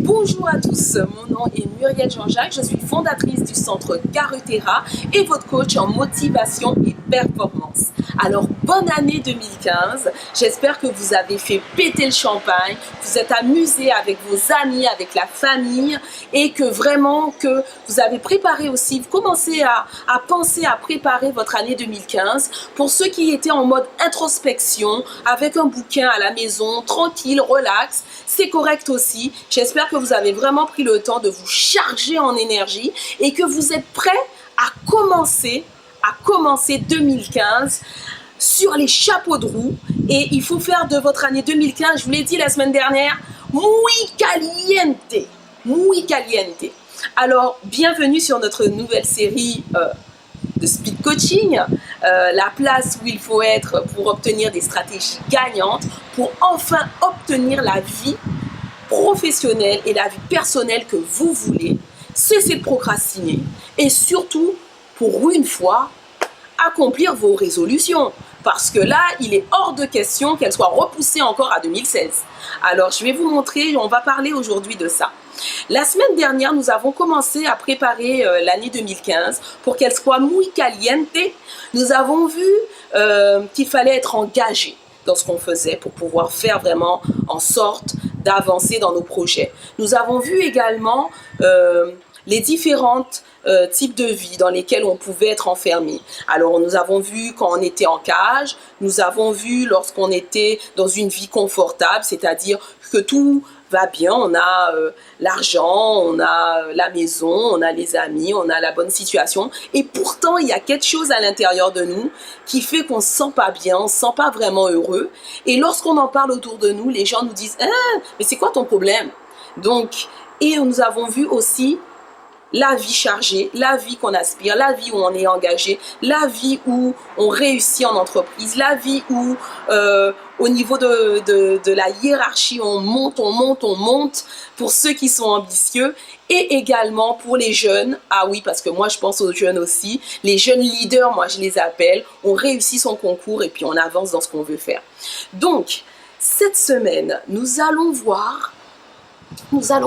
Bonjour à tous, mon nom est Muriel Jean-Jacques, je suis fondatrice du centre Carutera et votre coach en motivation et performance. Alors bonne année 2015, j'espère que vous avez fait péter le champagne, vous êtes amusés avec vos amis, avec la famille et que vraiment que vous avez préparé aussi, vous commencez à penser à préparer votre année 2015. Pour ceux qui étaient en mode introspection, avec un bouquin à la maison, tranquille, relax, c'est correct aussi. J'espère que vous avez vraiment pris le temps de vous charger en énergie et que vous êtes prêts à commencer 2015 sur les chapeaux de roue. Et il faut faire de votre année 2015, je vous l'ai dit la semaine dernière, muy caliente, muy caliente. Alors, bienvenue sur notre nouvelle série de speed coaching, la place où il faut être pour obtenir des stratégies gagnantes, pour enfin obtenir la vie professionnelle et la vie personnelle que vous voulez, cesser de procrastiner et surtout, pour une fois, accomplir vos résolutions. Parce que là, il est hors de question qu'elles soient repoussées encore à 2016. Alors, je vais vous montrer, on va parler aujourd'hui de ça. La semaine dernière, nous avons commencé à préparer l'année 2015 pour qu'elle soit muy caliente. Nous avons vu qu'il fallait être engagé dans ce qu'on faisait pour pouvoir faire vraiment en sorte d'avancer dans nos projets. Nous avons vu également les différentes types de vie dans lesquels on pouvait être enfermé. Alors nous avons vu quand on était en cage, nous avons vu lorsqu'on était dans une vie confortable, c'est-à-dire que tout va bien, on a l'argent, on a la maison, on a les amis, on a la bonne situation et pourtant il y a quelque chose à l'intérieur de nous qui fait qu'on ne se sent pas bien, on ne se sent pas vraiment heureux et lorsqu'on en parle autour de nous, les gens nous disent « Ah, mais c'est quoi ton problème ?» Donc, et nous avons vu aussi la vie chargée, la vie qu'on aspire, la vie où on est engagé, la vie où on réussit en entreprise, la vie où au niveau de la hiérarchie, on monte pour ceux qui sont ambitieux et également pour les jeunes. Ah oui, parce que moi je pense aux jeunes aussi, les jeunes leaders, moi je les appelle, on réussit son concours et puis on avance dans ce qu'on veut faire. Donc, cette semaine, nous allons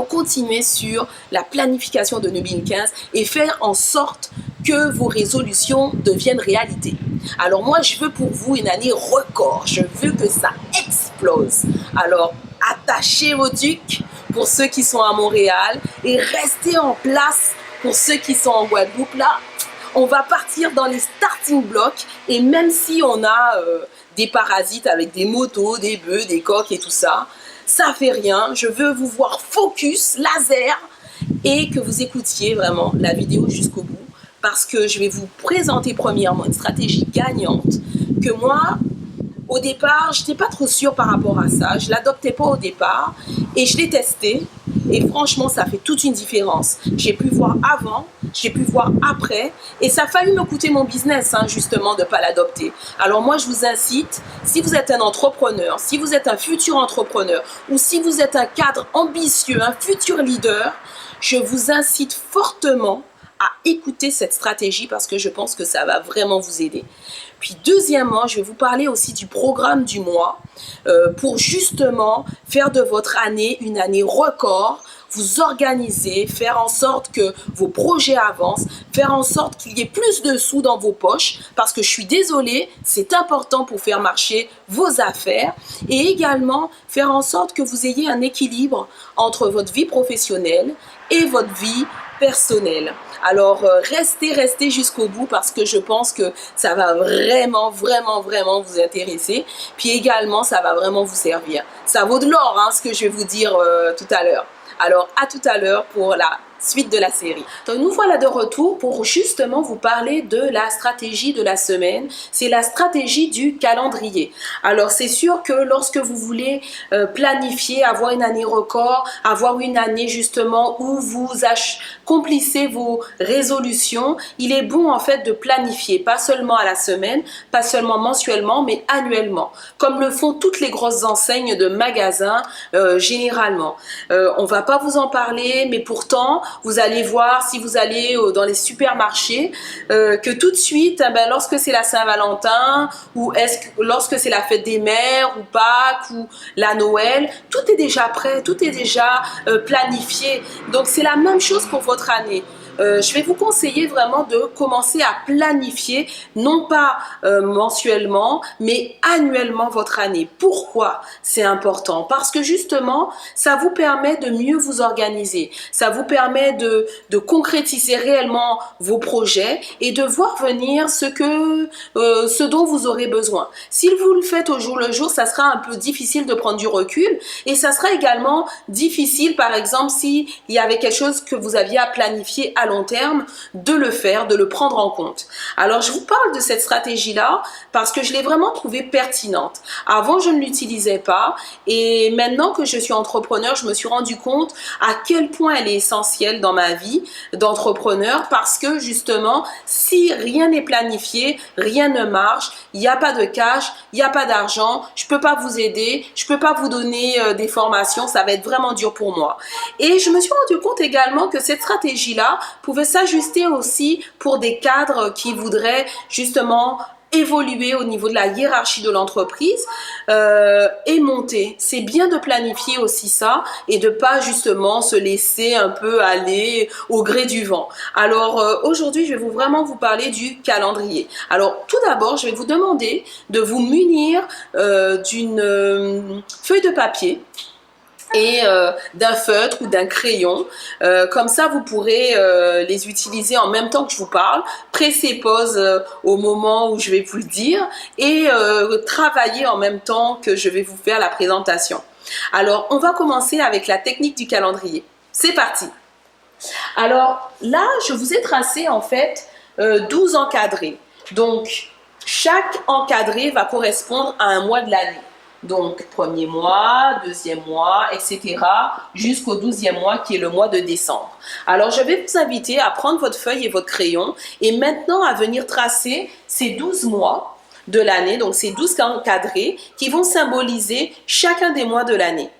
continuer sur la planification de 2015 et faire en sorte que vos résolutions deviennent réalité. Alors moi, je veux pour vous une année record. Je veux que ça explose. Alors, attachez vos tucs pour ceux qui sont à Montréal et restez en place pour ceux qui sont en Guadeloupe. Là, on va partir dans les starting blocks et même si on a des parasites avec des motos, des bœufs, des coqs et tout ça, ça fait rien, je veux vous voir focus, laser et que vous écoutiez vraiment la vidéo jusqu'au bout parce que je vais vous présenter premièrement une stratégie gagnante que moi, au départ, je n'étais pas trop sûre par rapport à ça, je ne l'adoptais pas au départ et je l'ai testé et franchement, ça fait toute une différence. J'ai pu voir avant, j'ai pu voir après et ça a failli me coûter mon business, hein, justement, de ne pas l'adopter. Alors moi, je vous incite, si vous êtes un entrepreneur, si vous êtes un futur entrepreneur ou si vous êtes un cadre ambitieux, un futur leader, je vous incite fortement à écouter cette stratégie parce que je pense que ça va vraiment vous aider. Puis deuxièmement, je vais vous parler aussi du programme du mois pour justement faire de votre année une année record, vous organiser, faire en sorte que vos projets avancent, faire en sorte qu'il y ait plus de sous dans vos poches parce que je suis désolée, c'est important pour faire marcher vos affaires et également faire en sorte que vous ayez un équilibre entre votre vie professionnelle et votre vie personnelle. Alors restez jusqu'au bout parce que je pense que ça va vraiment vous intéresser. Puis également, ça va vraiment vous servir. Ça vaut de l'or, hein, ce que je vais vous dire tout à l'heure. Alors à tout à l'heure pour la suite de la série. Donc nous voilà de retour pour justement vous parler de la stratégie de la semaine. C'est la stratégie du calendrier. Alors c'est sûr que lorsque vous voulez planifier, avoir une année record, avoir une année justement où vous accomplissez vos résolutions, il est bon en fait de planifier, pas seulement à la semaine, pas seulement mensuellement, mais annuellement, comme le font toutes les grosses enseignes de magasins généralement. On va pas vous en parler, mais pourtant vous allez voir si vous allez dans les supermarchés que tout de suite, lorsque c'est la Saint-Valentin ou lorsque c'est la fête des mères ou Pâques ou la Noël, tout est déjà prêt, tout est déjà planifié. Donc c'est la même chose pour votre année. Je vais vous conseiller vraiment de commencer à planifier, non pas mensuellement, mais annuellement votre année. Pourquoi c'est important? Parce que justement, ça vous permet de mieux vous organiser. Ça vous permet de concrétiser réellement vos projets et de voir venir ce dont vous aurez besoin. Si vous le faites au jour le jour, ça sera un peu difficile de prendre du recul et ça sera également difficile, par exemple, s'il y avait quelque chose que vous aviez à planifier à long terme, de le faire, de le prendre en compte. Alors, je vous parle de cette stratégie-là parce que je l'ai vraiment trouvée pertinente. Avant, je ne l'utilisais pas et maintenant que je suis entrepreneur, je me suis rendu compte à quel point elle est essentielle dans ma vie d'entrepreneur parce que justement, si rien n'est planifié, rien ne marche, il n'y a pas de cash, il n'y a pas d'argent, je ne peux pas vous aider, je ne peux pas vous donner des formations, ça va être vraiment dur pour moi. Et je me suis rendu compte également que cette stratégie-là pouvait s'ajuster aussi pour des cadres qui voudraient justement évoluer au niveau de la hiérarchie de l'entreprise et monter. C'est bien de planifier aussi ça et de pas justement se laisser un peu aller au gré du vent. Alors aujourd'hui, je vais vraiment vous parler du calendrier. Alors tout d'abord, je vais vous demander de vous munir d'une feuille de papier et d'un feutre ou d'un crayon. Comme ça, vous pourrez les utiliser en même temps que je vous parle, presser pause au moment où je vais vous le dire et travailler en même temps que je vais vous faire la présentation. Alors, on va commencer avec la technique du calendrier. C'est parti. Alors là, je vous ai tracé en fait 12 encadrés. Donc, chaque encadré va correspondre à un mois de l'année. Donc, premier mois, deuxième mois, etc. jusqu'au 12e mois qui est le mois de décembre. Alors, je vais vous inviter à prendre votre feuille et votre crayon et maintenant à venir tracer ces 12 mois de l'année, donc ces 12 encadrés qui vont symboliser chacun des mois de l'année.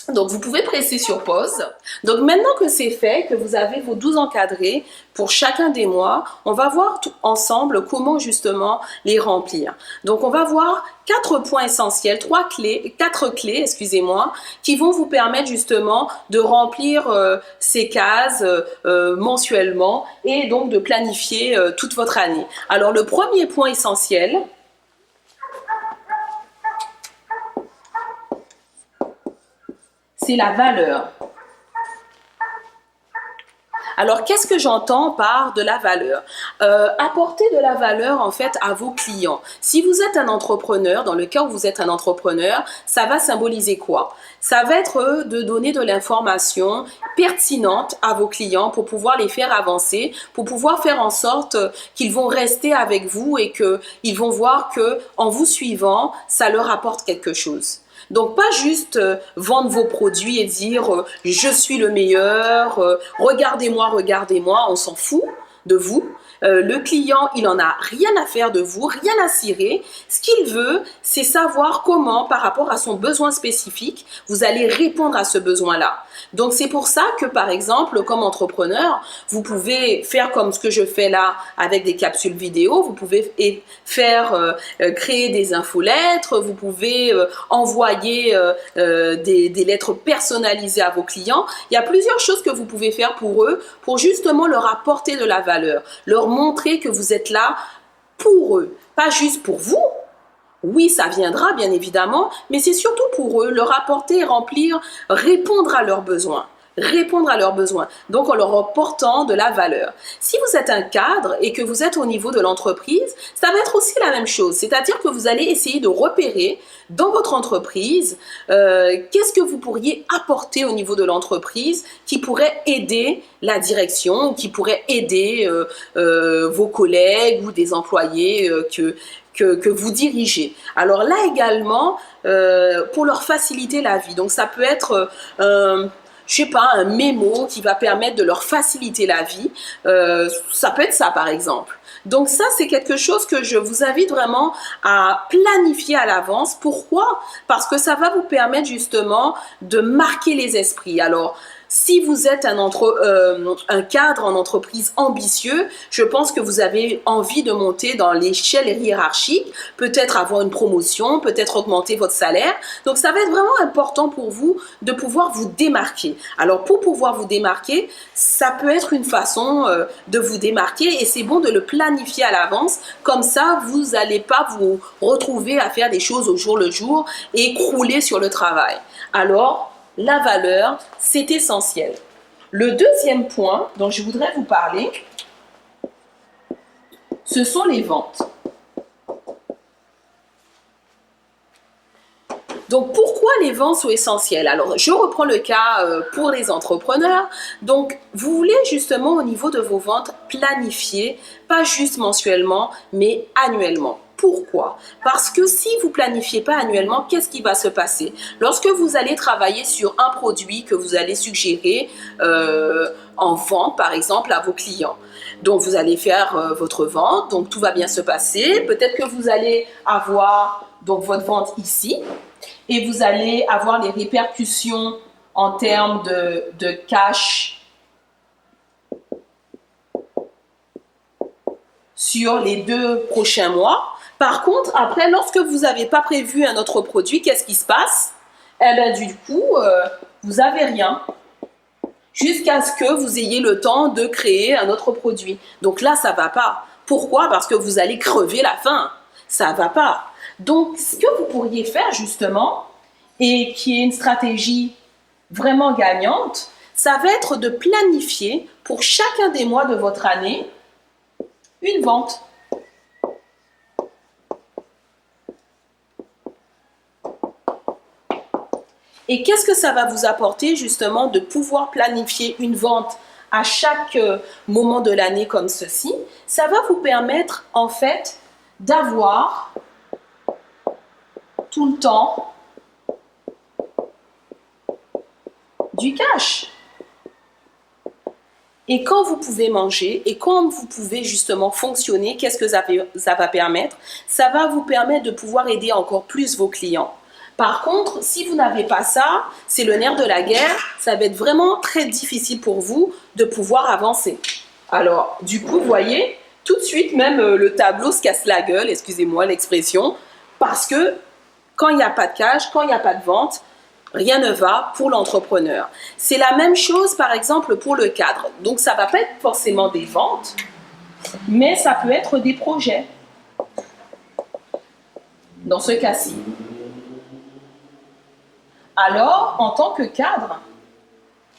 Donc, vous pouvez presser sur pause. Donc, maintenant que c'est fait, que vous avez vos 12 encadrés pour chacun des mois, on va voir ensemble comment justement les remplir. Donc, on va voir 4 points essentiels, 4 clés, excusez-moi, qui vont vous permettre justement de remplir ces cases mensuellement et donc de planifier toute votre année. Alors, le premier point essentiel, c'est la valeur. Alors, qu'est-ce que j'entends par de la valeur? Apporter de la valeur, en fait, à vos clients. Si vous êtes un entrepreneur, dans le cas où vous êtes un entrepreneur, ça va symboliser quoi? Ça va être de donner de l'information pertinente à vos clients pour pouvoir les faire avancer, pour pouvoir faire en sorte qu'ils vont rester avec vous et qu'ils vont voir qu'en vous suivant, ça leur apporte quelque chose. Donc, pas juste vendre vos produits et dire « je suis le meilleur, regardez-moi, regardez-moi », on s'en fout de vous. Le client, il n'en a rien à faire de vous, rien à cirer. Ce qu'il veut, c'est savoir comment, par rapport à son besoin spécifique, vous allez répondre à ce besoin-là. Donc, c'est pour ça que, par exemple, comme entrepreneur, vous pouvez faire comme ce que je fais là avec des capsules vidéo. Vous pouvez créer des infolettres. Vous pouvez envoyer des lettres personnalisées à vos clients. Il y a plusieurs choses que vous pouvez faire pour eux, pour justement leur apporter de la valeur, leur montrer que vous êtes là pour eux, pas juste pour vous. Oui, ça viendra bien évidemment, mais c'est surtout pour eux, leur apporter, remplir, répondre à leurs besoins. Répondre à leurs besoins, donc en leur apportant de la valeur. Si vous êtes un cadre et que vous êtes au niveau de l'entreprise, ça va être aussi la même chose, c'est-à-dire que vous allez essayer de repérer dans votre entreprise qu'est-ce que vous pourriez apporter au niveau de l'entreprise qui pourrait aider la direction, qui pourrait aider vos collègues ou des employés que vous dirigez. Alors là également, pour leur faciliter la vie, donc ça peut être je sais pas, un mémo qui va permettre de leur faciliter la vie. Ça peut être ça, par exemple. Donc ça, c'est quelque chose que je vous invite vraiment à planifier à l'avance. Pourquoi? Parce que ça va vous permettre justement de marquer les esprits. Alors, Si vous êtes un cadre en entreprise ambitieux, je pense que vous avez envie de monter dans l'échelle hiérarchique, peut-être avoir une promotion, peut-être augmenter votre salaire. Donc, ça va être vraiment important pour vous de pouvoir vous démarquer. Alors, pour pouvoir vous démarquer, ça peut être une façon de vous démarquer et c'est bon de le planifier à l'avance. Comme ça, vous n'allez pas vous retrouver à faire des choses au jour le jour et crouler sur le travail. Alors, la valeur, c'est essentiel. Le deuxième point dont je voudrais vous parler, ce sont les ventes. Donc, pourquoi les ventes sont essentielles? Alors, je reprends le cas pour les entrepreneurs. Donc, vous voulez justement au niveau de vos ventes planifier, pas juste mensuellement, mais annuellement. Pourquoi? Parce que si vous ne planifiez pas annuellement, qu'est-ce qui va se passer? Lorsque vous allez travailler sur un produit que vous allez suggérer en vente, par exemple, à vos clients. Donc, vous allez faire votre vente, donc tout va bien se passer. Peut-être que vous allez avoir donc, votre vente ici et vous allez avoir les répercussions en termes de cash sur les 2 prochains mois. Par contre, après, lorsque vous n'avez pas prévu un autre produit, qu'est-ce qui se passe? Eh bien, du coup, vous n'avez rien jusqu'à ce que vous ayez le temps de créer un autre produit. Donc là, ça ne va pas. Pourquoi? Parce que vous allez crever la faim. Ça ne va pas. Donc, ce que vous pourriez faire justement, et qui est une stratégie vraiment gagnante, ça va être de planifier pour chacun des mois de votre année une vente. Et qu'est-ce que ça va vous apporter justement de pouvoir planifier une vente à chaque moment de l'année comme ceci? Ça va vous permettre en fait d'avoir tout le temps du cash. Et quand vous pouvez manger et quand vous pouvez justement fonctionner, qu'est-ce que ça va permettre? Ça va vous permettre de pouvoir aider encore plus vos clients. Par contre, si vous n'avez pas ça, c'est le nerf de la guerre, ça va être vraiment très difficile pour vous de pouvoir avancer. Alors, du coup, vous voyez, tout de suite, même le tableau se casse la gueule, excusez-moi l'expression, parce que quand il n'y a pas de cash, quand il n'y a pas de vente, rien ne va pour l'entrepreneur. C'est la même chose, par exemple, pour le cadre. Donc, ça ne va pas être forcément des ventes, mais ça peut être des projets. Dans ce cas-ci. Alors, en tant que cadre,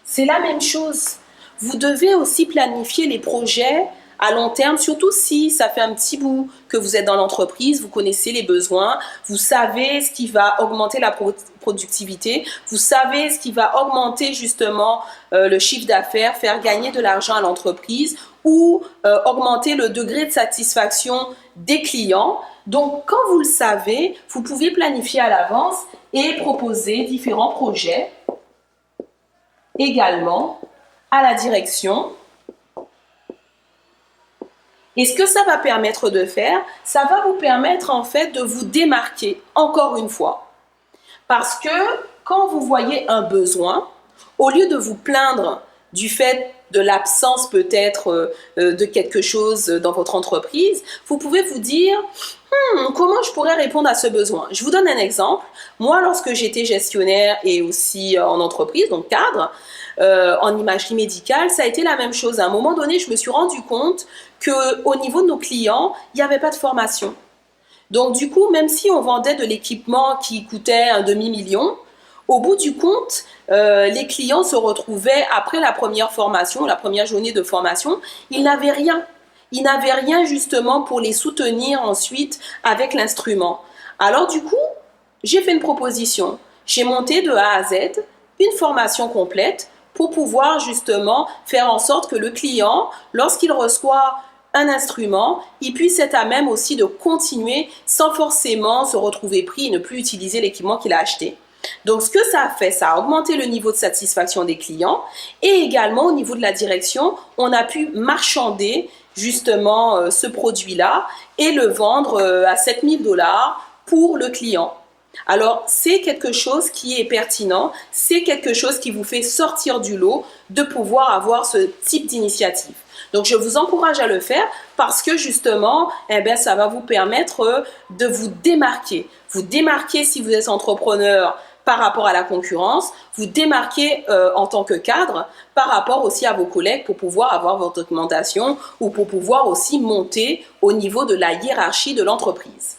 c'est la même chose. Vous devez aussi planifier les projets à long terme, surtout si ça fait un petit bout que vous êtes dans l'entreprise, vous connaissez les besoins, vous savez ce qui va augmenter la productivité, vous savez ce qui va augmenter justement le chiffre d'affaires, faire gagner de l'argent à l'entreprise ou augmenter le degré de satisfaction des clients. Donc, quand vous le savez, vous pouvez planifier à l'avance et proposer différents projets également à la direction. Et ce que ça va permettre de faire, ça va vous permettre en fait de vous démarquer encore une fois. Parce que quand vous voyez un besoin, au lieu de vous plaindre du fait de l'absence peut-être de quelque chose dans votre entreprise, vous pouvez vous dire comment je pourrais répondre à ce besoin. Je vous donne un exemple. Moi, lorsque j'étais gestionnaire et aussi en entreprise, donc cadre, en imagerie médicale, ça a été la même chose. À un moment donné, je me suis rendu compte qu'au niveau de nos clients, il n'y avait pas de formation. Donc du coup, même si on vendait de l'équipement qui coûtait un demi-million, au bout du compte, les clients se retrouvaient après la première formation, la première journée de formation, ils n'avaient rien. Ils n'avaient rien justement pour les soutenir ensuite avec l'instrument. Alors du coup, j'ai fait une proposition. J'ai monté de A à Z une formation complète pour pouvoir justement faire en sorte que le client, lorsqu'il reçoit un instrument, il puisse être à même aussi de continuer sans forcément se retrouver pris et ne plus utiliser l'équipement qu'il a acheté. Donc, ce que ça a fait, ça a augmenté le niveau de satisfaction des clients et également au niveau de la direction, on a pu marchander justement ce produit-là et le vendre à 7 000 $ pour le client. Alors, c'est quelque chose qui est pertinent, c'est quelque chose qui vous fait sortir du lot de pouvoir avoir ce type d'initiative. Donc, je vous encourage à le faire parce que justement, ça va vous permettre de vous démarquer. Vous démarquer si vous êtes entrepreneur par rapport à la concurrence, vous démarquer en tant que cadre par rapport aussi à vos collègues pour pouvoir avoir votre augmentation ou pour pouvoir aussi monter au niveau de la hiérarchie de l'entreprise.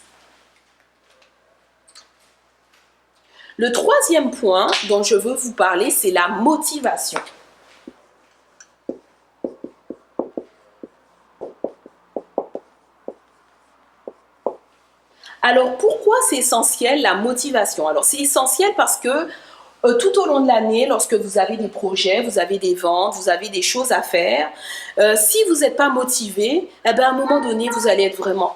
Le troisième point dont je veux vous parler, c'est la motivation. Alors, pourquoi c'est essentiel la motivation? Alors, c'est essentiel parce que tout au long de l'année, lorsque vous avez des projets, vous avez des ventes, vous avez des choses à faire, si vous n'êtes pas motivé, à un moment donné, vous allez être vraiment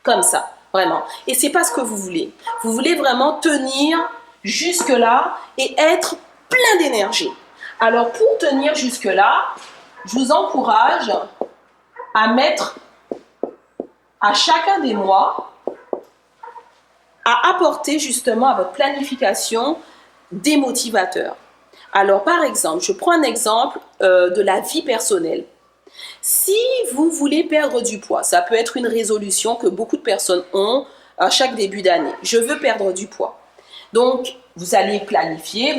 comme ça, vraiment. Et c'est pas ce que vous voulez. Vous voulez vraiment tenir jusque-là et être plein d'énergie. Alors, pour tenir jusque-là, je vous encourage à mettre à chacun des mois, à apporter justement à votre planification des motivateurs. Alors, par exemple, je prends un exemple de la vie personnelle. Si vous voulez perdre du poids, ça peut être une résolution que beaucoup de personnes ont à chaque début d'année. Je veux perdre du poids. Donc, vous allez planifier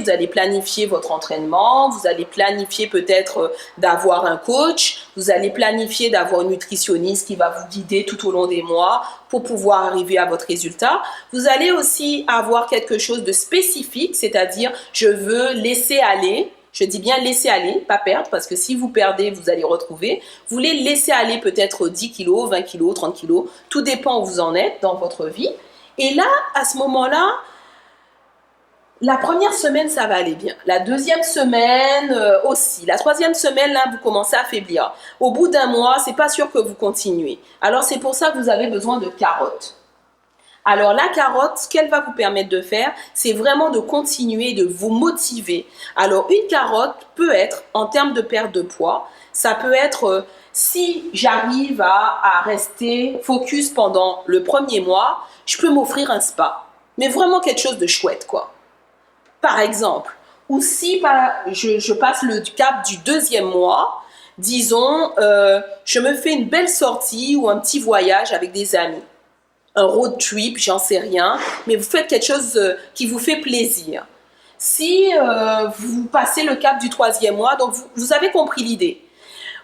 votre entraînement, vous allez planifier peut-être d'avoir un coach, vous allez planifier d'avoir une nutritionniste qui va vous guider tout au long des mois pour pouvoir arriver à votre résultat. Vous allez aussi avoir quelque chose de spécifique, c'est-à-dire je veux laisser aller. Je dis bien laisser aller, pas perdre, parce que si vous perdez, vous allez retrouver. Vous voulez laisser aller peut-être 10 kilos, 20 kilos, 30 kilos, tout dépend où vous en êtes dans votre vie. Et là, à ce moment-là, la première semaine, ça va aller bien. La deuxième semaine aussi. La troisième semaine, là, vous commencez à faiblir. Au bout d'un mois, c'est pas sûr que vous continuez. Alors, c'est pour ça que vous avez besoin de carottes. Alors, la carotte, ce qu'elle va vous permettre de faire, c'est vraiment de continuer, de vous motiver. Alors, une carotte peut être, en termes de perte de poids, ça peut être, si j'arrive à rester focus pendant le premier mois, je peux m'offrir un spa. Mais vraiment quelque chose de chouette, quoi. Par exemple, ou si je passe le cap du deuxième mois, disons, je me fais une belle sortie ou un petit voyage avec des amis. Un road trip, j'en sais rien, mais vous faites quelque chose qui vous fait plaisir. Si vous passez le cap du troisième mois, donc vous avez compris l'idée.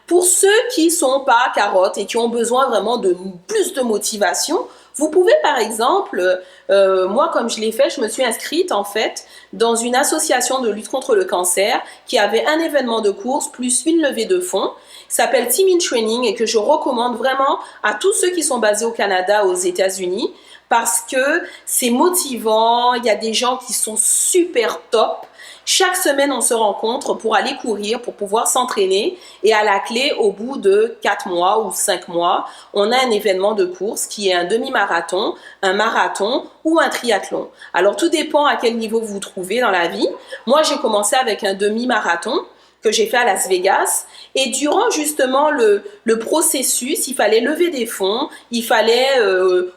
Pour ceux qui ne sont pas carottes et qui ont besoin vraiment de plus de motivation, vous pouvez par exemple, moi comme je l'ai fait, je me suis inscrite en fait dans une association de lutte contre le cancer qui avait un événement de course plus une levée de fonds, qui s'appelle Team in Training et que je recommande vraiment à tous ceux qui sont basés au Canada, aux États-Unis, parce que c'est motivant, il y a des gens qui sont super top. Chaque semaine, on se rencontre pour aller courir, pour pouvoir s'entraîner. Et à la clé, au bout de 4 mois ou 5 mois, on a un événement de course qui est un demi-marathon, un marathon ou un triathlon. Alors, tout dépend à quel niveau vous vous trouvez dans la vie. Moi, j'ai commencé avec un demi-marathon que j'ai fait à Las Vegas. Et durant justement le processus, il fallait lever des fonds, il fallait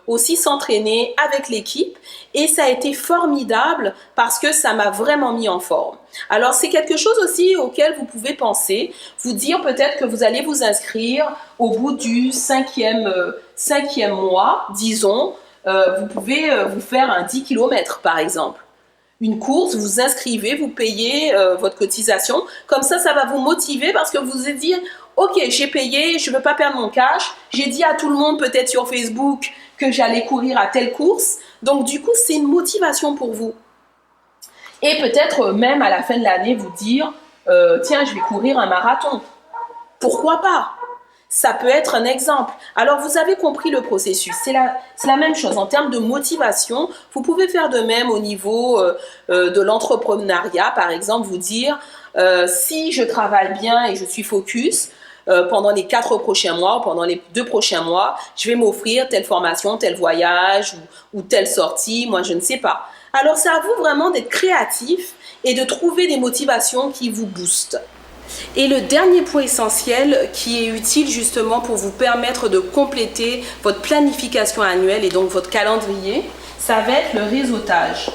aussi s'entraîner avec l'équipe. Et ça a été formidable parce que ça m'a vraiment mis en forme. Alors, c'est quelque chose aussi auquel vous pouvez penser, vous dire peut-être que vous allez vous inscrire au bout du cinquième mois, disons, vous pouvez vous faire un 10 km par exemple. Une course, vous vous inscrivez, vous payez votre cotisation. Comme ça va vous motiver parce que vous vous êtes dit « Ok, j'ai payé, je ne veux pas perdre mon cash. J'ai dit à tout le monde, peut-être sur Facebook, que j'allais courir à telle course. » Donc, du coup, c'est une motivation pour vous. Et peut-être même à la fin de l'année, vous dire « Tiens, je vais courir un marathon. » Pourquoi pas? Ça peut être un exemple. Alors, vous avez compris le processus. C'est la même chose. En termes de motivation, vous pouvez faire de même au niveau de l'entrepreneuriat. Par exemple, vous dire, si je travaille bien et je suis focus, pendant les 4 prochains mois ou pendant les 2 prochains mois, je vais m'offrir telle formation, tel voyage ou telle sortie. Moi, je ne sais pas. Alors, c'est à vous vraiment d'être créatif et de trouver des motivations qui vous boostent. Et le dernier point essentiel qui est utile justement pour vous permettre de compléter votre planification annuelle et donc votre calendrier, ça va être le réseautage.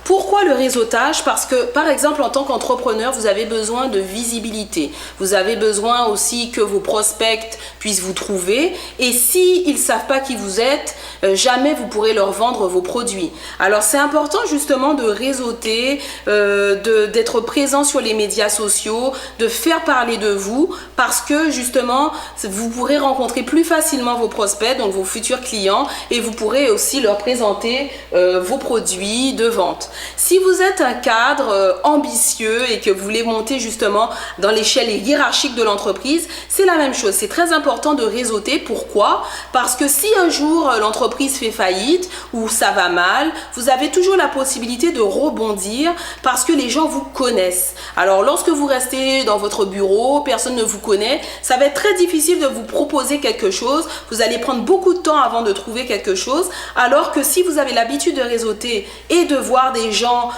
Pourquoi le réseautage? Parce que, par exemple, en tant qu'entrepreneur, vous avez besoin de visibilité. Vous avez besoin aussi que vos prospects puissent vous trouver. Et s'ils ne savent pas qui vous êtes, jamais vous pourrez leur vendre vos produits. Alors, c'est important justement de réseauter, d'être présent sur les médias sociaux, de faire parler de vous, parce que justement, vous pourrez rencontrer plus facilement vos prospects, donc vos futurs clients, et vous pourrez aussi leur présenter vos produits de vente. Si vous êtes un cadre ambitieux et que vous voulez monter justement dans l'échelle hiérarchique de l'entreprise, c'est la même chose. C'est très important de réseauter. Pourquoi? Parce que si un jour l'entreprise fait faillite ou ça va mal, vous avez toujours la possibilité de rebondir parce que les gens vous connaissent. Alors lorsque vous restez dans votre bureau, personne ne vous connaît, ça va être très difficile de vous proposer quelque chose. Vous allez prendre beaucoup de temps avant de trouver quelque chose. Alors que si vous avez l'habitude de réseauter et de voir des gens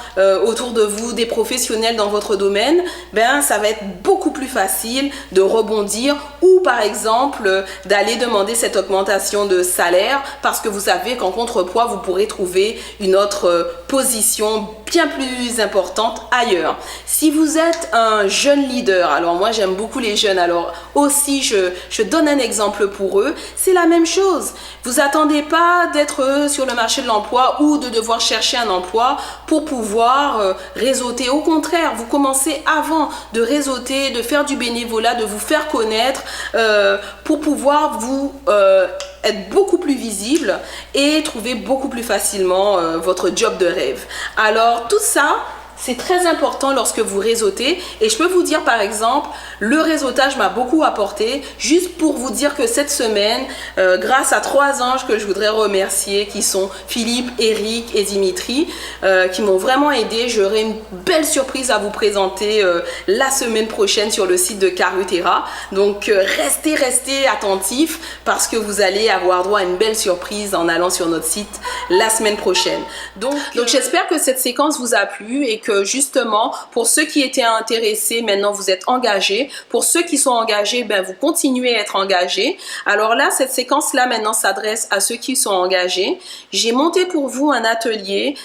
autour de vous, des professionnels dans votre domaine, ben ça va être beaucoup plus facile de rebondir ou par exemple d'aller demander cette augmentation de salaire parce que vous savez qu'en contrepoids vous pourrez trouver une autre position bien plus importante ailleurs. Si vous êtes un jeune leader, alors moi j'aime beaucoup les jeunes, alors aussi je donne un exemple pour eux, c'est la même chose. Vous attendez pas d'être sur le marché de l'emploi ou de devoir chercher un emploi pour pouvoir réseauter. Au contraire, vous commencez avant de réseauter, de faire du bénévolat, de vous faire connaître pour pouvoir vous être beaucoup plus visible et trouver beaucoup plus facilement votre job de rêve. Alors tout ça, c'est très important lorsque vous réseautez et je peux vous dire par exemple, le réseautage m'a beaucoup apporté. Juste pour vous dire que cette semaine, grâce à 3 anges que je voudrais remercier qui sont Philippe, Eric et Dimitri, qui m'ont vraiment aidé. J'aurai une belle surprise à vous présenter la semaine prochaine sur le site de Carutera. Donc restez attentifs parce que vous allez avoir droit à une belle surprise en allant sur notre site la semaine prochaine. Donc j'espère que cette séquence vous a plu et que justement, pour ceux qui étaient intéressés, maintenant vous êtes engagés. Pour ceux qui sont engagés, ben vous continuez à être engagés. Alors là, cette séquence-là maintenant s'adresse à ceux qui sont engagés. J'ai monté pour vous un atelier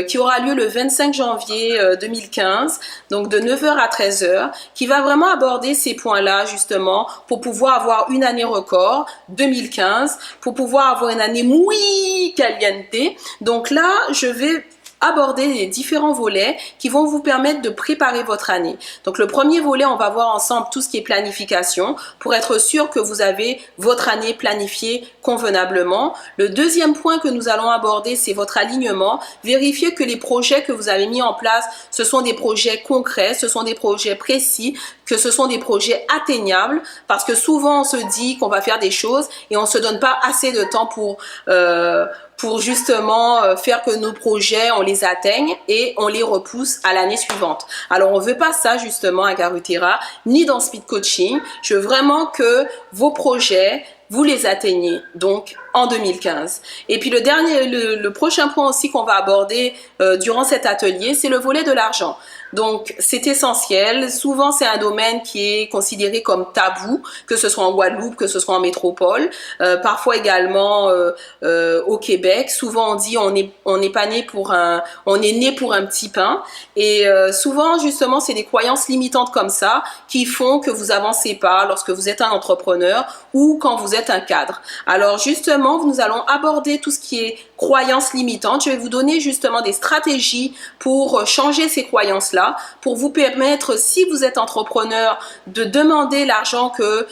qui aura lieu le 25 janvier 2015, donc de 9 h à 13 h, qui va vraiment aborder ces points-là justement pour pouvoir avoir une année record 2015, pour pouvoir avoir une année muy caliente. Donc là, je vais aborder les différents volets qui vont vous permettre de préparer votre année. Donc le premier volet, on va voir ensemble tout ce qui est planification pour être sûr que vous avez votre année planifiée convenablement. Le deuxième point que nous allons aborder, c'est votre alignement. Vérifiez que les projets que vous avez mis en place, ce sont des projets concrets, ce sont des projets précis, que ce sont des projets atteignables parce que souvent on se dit qu'on va faire des choses et on se donne pas assez de temps pour justement faire que nos projets, on les atteigne et on les repousse à l'année suivante. Alors, on veut pas ça justement à Carutera, ni dans Speed Coaching. Je veux vraiment que vos projets, vous les atteignez donc en 2015. Et puis le prochain point aussi qu'on va aborder durant cet atelier, c'est le volet de l'argent. Donc, c'est essentiel. Souvent, c'est un domaine qui est considéré comme tabou, que ce soit en Guadeloupe, que ce soit en métropole. Parfois également au Québec. Souvent, on dit on n'est pas né on est né pour un petit pain. Et souvent, justement, c'est des croyances limitantes comme ça qui font que vous avancez pas lorsque vous êtes un entrepreneur ou quand vous êtes un cadre. Alors, justement, nous allons aborder tout ce qui est croyances limitantes. Je vais vous donner justement des stratégies pour changer ces croyances-là, pour vous permettre, si vous êtes entrepreneur, de demander l'argent que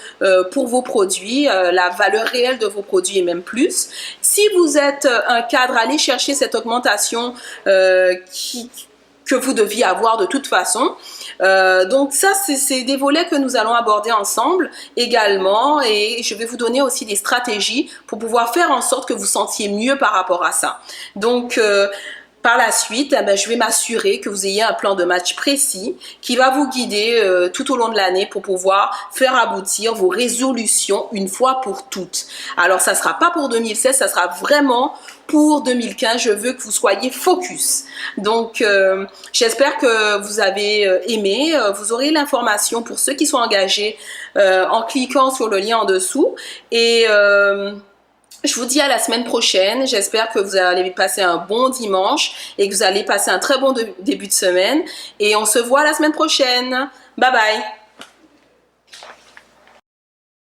pour vos produits, la valeur réelle de vos produits et même plus. Si vous êtes un cadre, allez chercher cette augmentation que vous deviez avoir de toute façon. Donc ça, c'est des volets que nous allons aborder ensemble également et je vais vous donner aussi des stratégies pour pouvoir faire en sorte que vous sentiez mieux par rapport à ça. Donc, Par la suite, eh ben, je vais m'assurer que vous ayez un plan de match précis qui va vous guider tout au long de l'année pour pouvoir faire aboutir vos résolutions une fois pour toutes. Alors, ça ne sera pas pour 2016, ça sera vraiment pour 2015. Je veux que vous soyez focus. Donc, j'espère que vous avez aimé. Vous aurez l'information pour ceux qui sont engagés en cliquant sur le lien en dessous. Et je vous dis à la semaine prochaine. J'espère que vous allez passer un bon dimanche et que vous allez passer un très bon début de semaine. Et on se voit la semaine prochaine. Bye bye.